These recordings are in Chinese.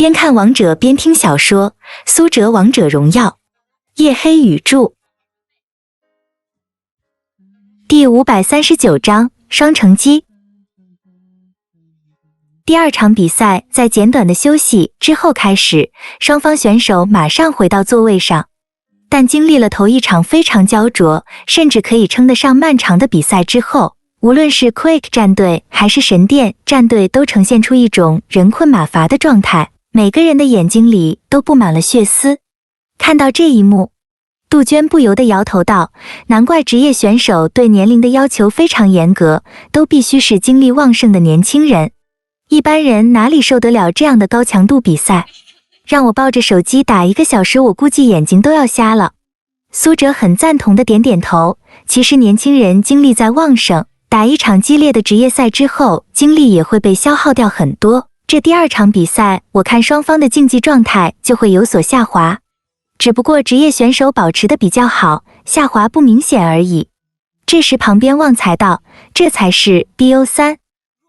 边看王者边听小说，苏哲王者荣耀，夜黑雨著。第539章双城机。第二场比赛在简短的休息之后开始，双方选手马上回到座位上。但经历了头一场非常焦灼，甚至可以称得上漫长的比赛之后，无论是 Quake 战队还是神殿战队都呈现出一种人困马乏的状态，每个人的眼睛里都布满了血丝。看到这一幕，杜鹃不由得摇头道，难怪职业选手对年龄的要求非常严格，都必须是精力旺盛的年轻人。一般人哪里受得了这样的高强度比赛？让我抱着手机打1个小时，我估计眼睛都要瞎了。苏哲很赞同的点点头，其实年轻人精力在旺盛，打一场激烈的职业赛之后，精力也会被消耗掉很多。这第二场比赛，我看双方的竞技状态就会有所下滑，只不过职业选手保持的比较好，下滑不明显而已。这时旁边旺财道，这才是 BO3，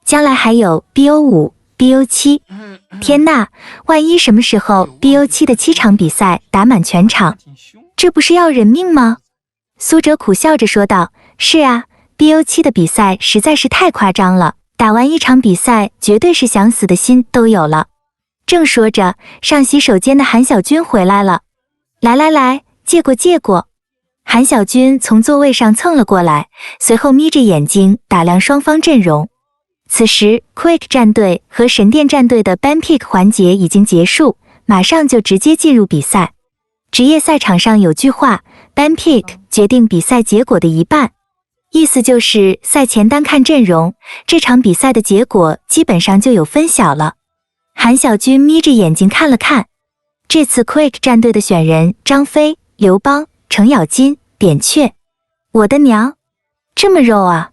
将来还有 BO5、BO7， 天呐，万一什么时候 BO7 的7场比赛打满全场，这不是要人命吗？苏哲苦笑着说道，是啊， BO7 的比赛实在是太夸张了，打完一场比赛绝对是想死的心都有了。正说着，上洗手间的韩小军回来了，来，借过。韩小军从座位上蹭了过来，随后眯着眼睛打量双方阵容。此时 Quake 战队和神殿战队的 Ban Pick 环节已经结束，马上就直接进入比赛。职业赛场上有句话， Ban Pick 决定比赛结果的一半，意思就是赛前单看阵容，这场比赛的结果基本上就有分晓了。韩小军眯着眼睛看了看，这次 Quake 战队的选人张飞、刘邦、程咬金、扁鹊，我的娘，这么肉啊！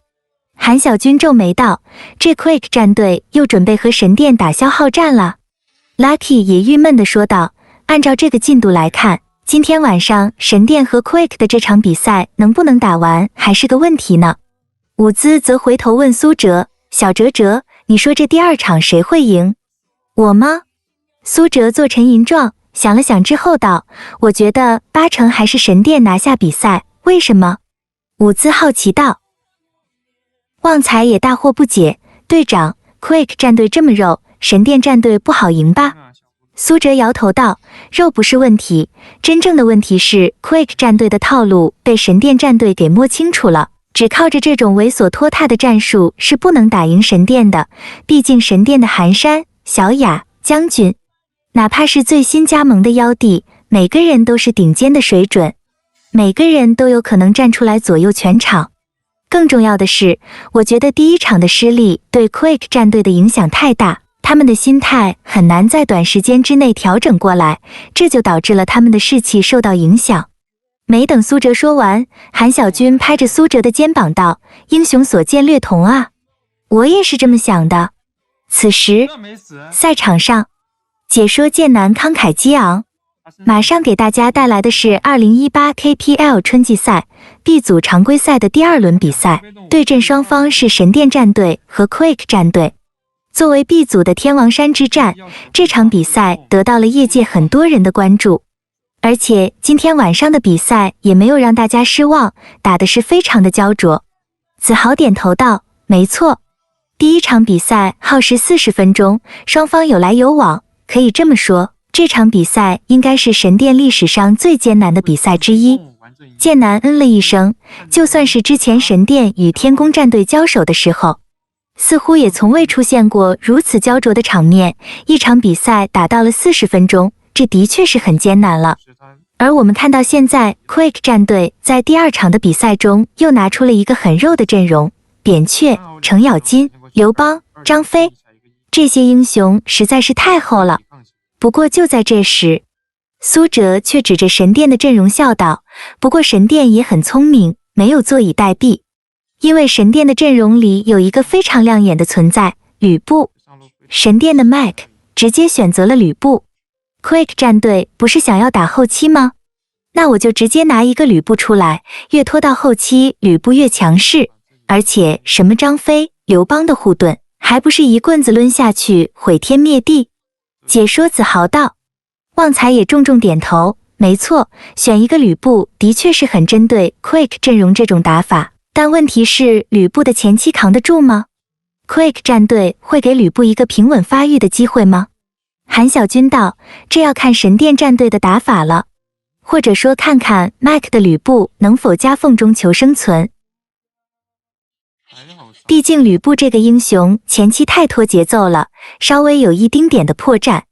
韩小军皱眉道，这 Quake 战队又准备和神殿打消耗战了。Lucky 也郁闷地说道，按照这个进度来看，今天晚上神殿和 Quake 的这场比赛能不能打完还是个问题呢。伍兹则回头问苏哲，小哲，你说这第二场谁会赢？我吗？苏哲做沉吟状，想了想之后道，我觉得8成还是神殿拿下比赛，为什么？伍兹好奇道。旺财也大惑不解，队长， Quake 战队这么肉，神殿战队不好赢吧？苏哲摇头道，肉不是问题，真正的问题是 Quake 战队的套路被神殿战队给摸清楚了，只靠着这种猥琐拖沓的战术是不能打赢神殿的，毕竟神殿的寒山、小雅、将军，哪怕是最新加盟的妖帝，每个人都是顶尖的水准，每个人都有可能站出来左右全场。更重要的是，我觉得第一场的失利对 Quake 战队的影响太大，他们的心态很难在短时间之内调整过来，这就导致了他们的士气受到影响。没等苏哲说完，韩小军拍着苏哲的肩膀道，英雄所见略同啊，我也是这么想的。此时赛场上，解说剑南慷慨激昂，马上给大家带来的是2018 KPL 春季赛 B 组常规赛的第2轮比赛，对阵双方是神殿战队和 Quake 战队。作为 B 组的天王山之战，这场比赛得到了业界很多人的关注，而且今天晚上的比赛也没有让大家失望，打的是非常的焦灼。子豪点头道，没错，第一场比赛耗时40分钟，双方有来有往，可以这么说，这场比赛应该是神殿历史上最艰难的比赛之一。剑南嗯了一声，就算是之前神殿与天宫战队交手的时候，似乎也从未出现过如此焦灼的场面，一场比赛打到了40分钟，这的确是很艰难了。而我们看到现在 Quake 战队在第2场的比赛中又拿出了一个很肉的阵容，扁鹊、程咬金、刘邦、张飞，这些英雄实在是太厚了。不过就在这时，苏哲却指着神殿的阵容笑道，不过神殿也很聪明，没有坐以待毙，因为神殿的阵容里有一个非常亮眼的存在，吕布。神殿的 Mike 直接选择了吕布。Quake 战队不是想要打后期吗？那我就直接拿一个吕布出来，越拖到后期吕布越强势，而且什么张飞、刘邦的护盾，还不是一棍子抡下去毁天灭地。解说子豪道。旺财也重重点头，没错，选一个吕布的确是很针对 Quick 阵容这种打法，但问题是吕布的前期扛得住吗？ Quick 战队会给吕布一个平稳发育的机会吗？韩小军道，这要看神殿战队的打法了，或者说看看 Mac 的吕布能否夹缝中求生存。毕竟吕布这个英雄前期太拖节奏了，稍微有一丁点的破绽，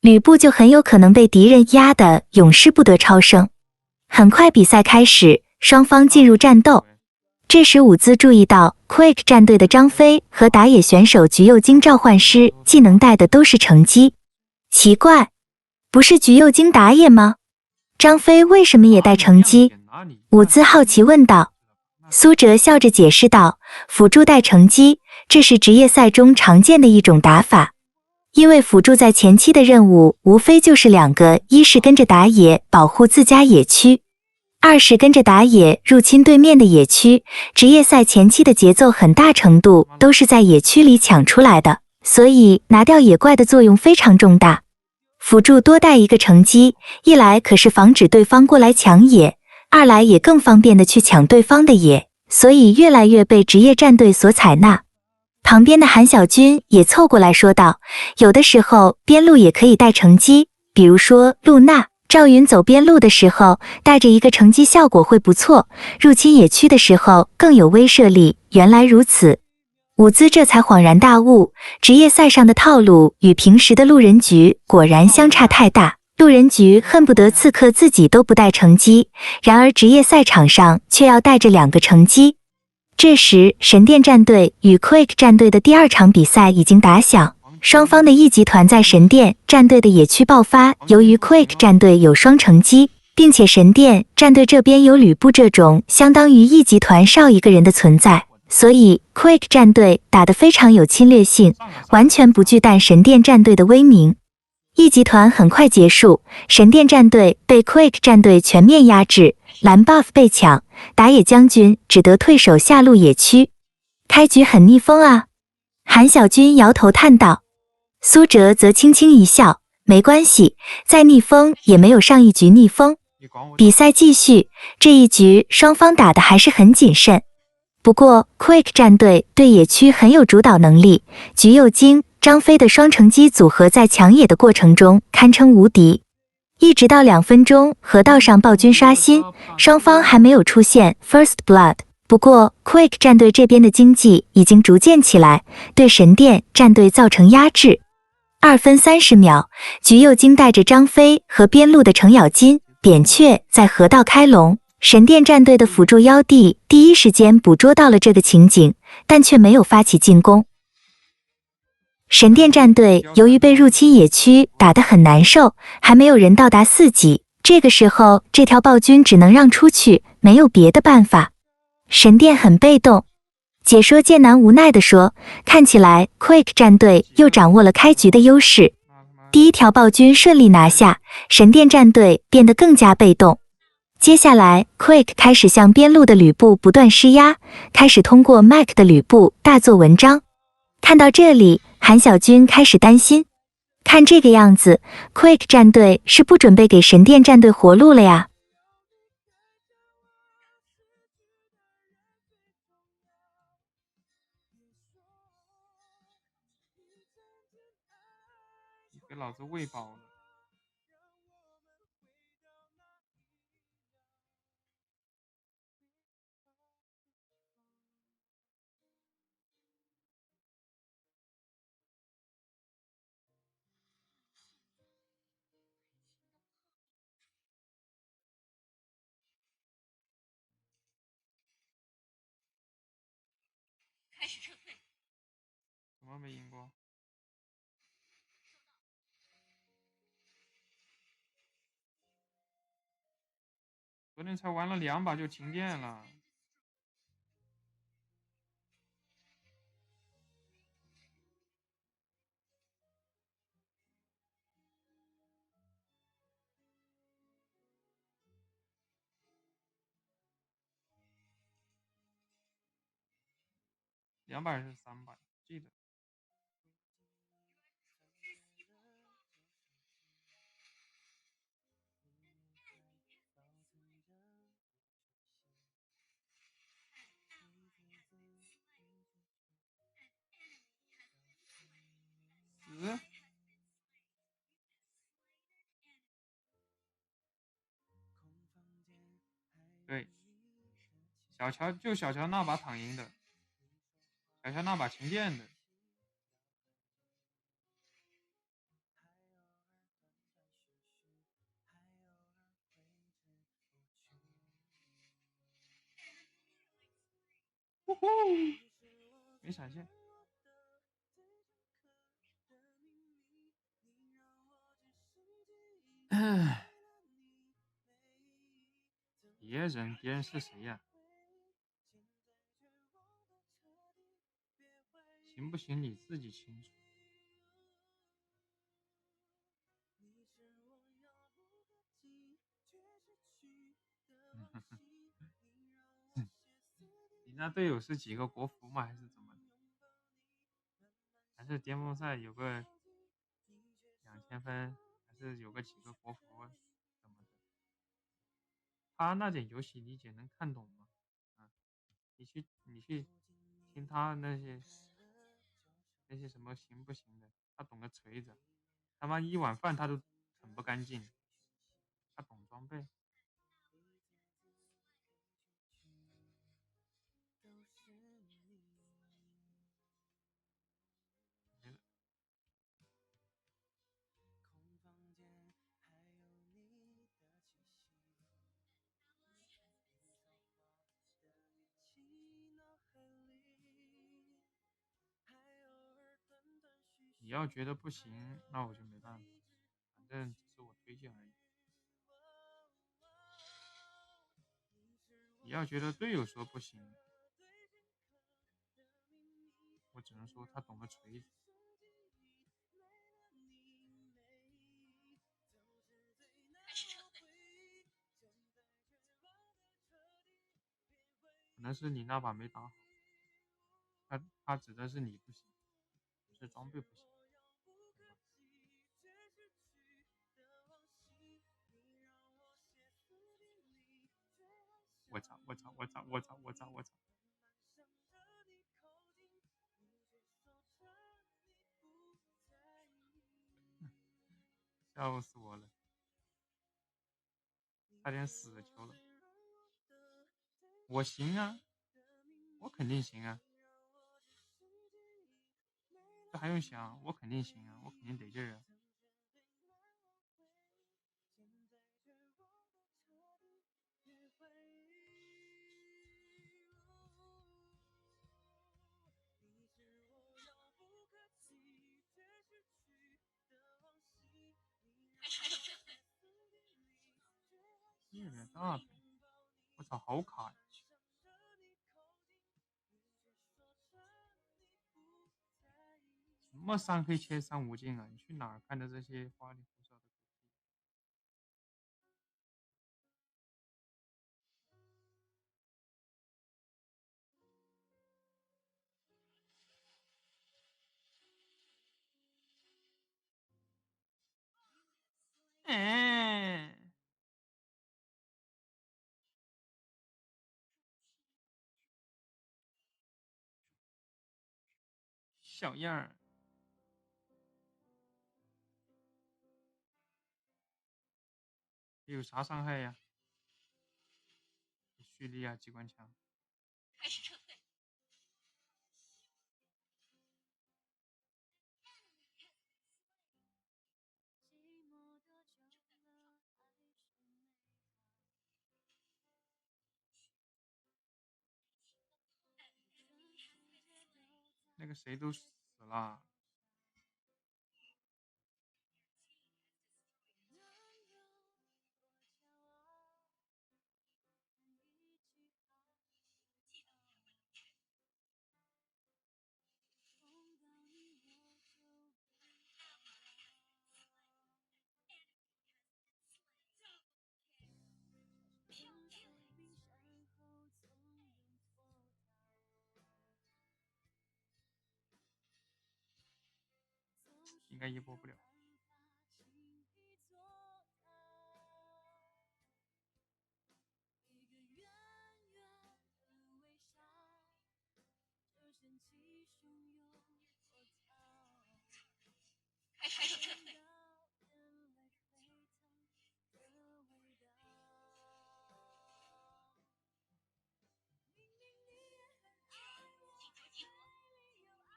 吕布就很有可能被敌人压得永世不得超生。很快比赛开始，双方进入战斗。这时伍兹注意到 Quick 战队的张飞和打野选手橘右京召唤师技能带的都是乘机，奇怪，不是橘右京打野吗？张飞为什么也带乘机？伍兹好奇问道。苏哲笑着解释道，辅助带乘机，这是职业赛中常见的一种打法。因为辅助在前期的任务无非就是两个，一是跟着打野保护自家野区，二是跟着打野入侵对面的野区。职业赛前期的节奏很大程度都是在野区里抢出来的，所以拿掉野怪的作用非常重大。辅助多带一个乘机，一来可是防止对方过来抢野，二来也更方便的去抢对方的野，所以越来越被职业战队所采纳。旁边的韩小军也凑过来说道，有的时候边路也可以带乘机，比如说露娜、赵云走边路的时候带着一个乘机效果会不错，入侵野区的时候更有威慑力。原来如此，伍兹这才恍然大悟，职业赛上的套路与平时的路人局果然相差太大。路人局恨不得刺客自己都不带乘机，然而职业赛场上却要带着两个乘机。这时神殿战队与 Quick 战队的第二场比赛已经打响，双方的一集团在神殿战队的野区爆发。由于 Quick 战队有双乘机，并且神殿战队这边有吕布这种相当于一集团少一个人的存在，所以 Quick 战队打得非常有侵略性，完全不惧惮神殿战队的威名。一集团很快结束，神殿战队被 Quick 战队全面压制，蓝 buff 被抢，打野将军只得退守下路野区。开局很逆风啊，韩小军摇头叹道。苏哲则轻轻一笑，没关系，再逆风也没有上一局逆风。比赛继续，这一局双方打得还是很谨慎。不过 Quick 战队对野区很有主导能力，橘右京、张飞的双乘机组合在抢野的过程中堪称无敌。一直到2分钟河道上暴君刷新，双方还没有出现 First Blood。不过 Quick 战队这边的经济已经逐渐起来，对神殿战队造成压制。2分30秒，橘右京带着张飞和边路的程咬金、扁鹊在河道开龙。神殿战队的辅助妖帝第一时间捕捉到了这个情景，但却没有发起进攻。神殿战队由于被入侵野区打得很难受，还没有人到达4级，这个时候这条暴君只能让出去，没有别的办法。神殿很被动。解说剑南无奈地说，看起来 Quick 战队又掌握了开局的优势。第一条暴君顺利拿下，神殿战队变得更加被动。接下来 Quick 开始向边路的吕布不断施压，开始通过 Mac 的吕布大做文章。看到这里，韩小军开始担心，看这个样子 Quick 战队是不准备给神殿战队活路了呀。给老子喂饱了。怎么没赢过？昨天才玩了2把就停电了。200还是300？记得。对，小乔那把躺赢的，小乔那把停电的。呼呼，没闪现。别人是谁呀？行不行？你自己清楚。你那队友是几个国服吗？还是怎么的？还是巅峰赛有个2000分，还是有个几个国服怎么的？他那点游戏理解能看懂吗？啊，你去听他那些什么行不行的，他懂个锤子，他妈一碗饭他都啃不干净，他懂装备。没了。你要觉得不行，那我就没办法，反正只是我推荐而已。你要觉得队友说不行，我只能说他懂个锤子。可能是你那把没打好，他指的是你不行，不是装备不行。我操！我操！我操！我操！我操！我操！笑死我了，差点死球了。我行啊，我肯定行啊，这还用想？我肯定行啊，我肯定得劲儿啊。有点大腿，我操，好卡呀！什么3黑切3无尽啊？你去哪儿看的这些花里胡哨的狗屁？哎，小样儿，有啥伤害呀？叙利亚机关枪。那个谁都死了。应该一波不了。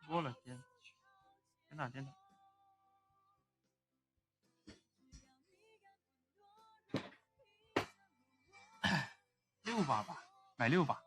多了，天哪天哪，6把吧，买6把。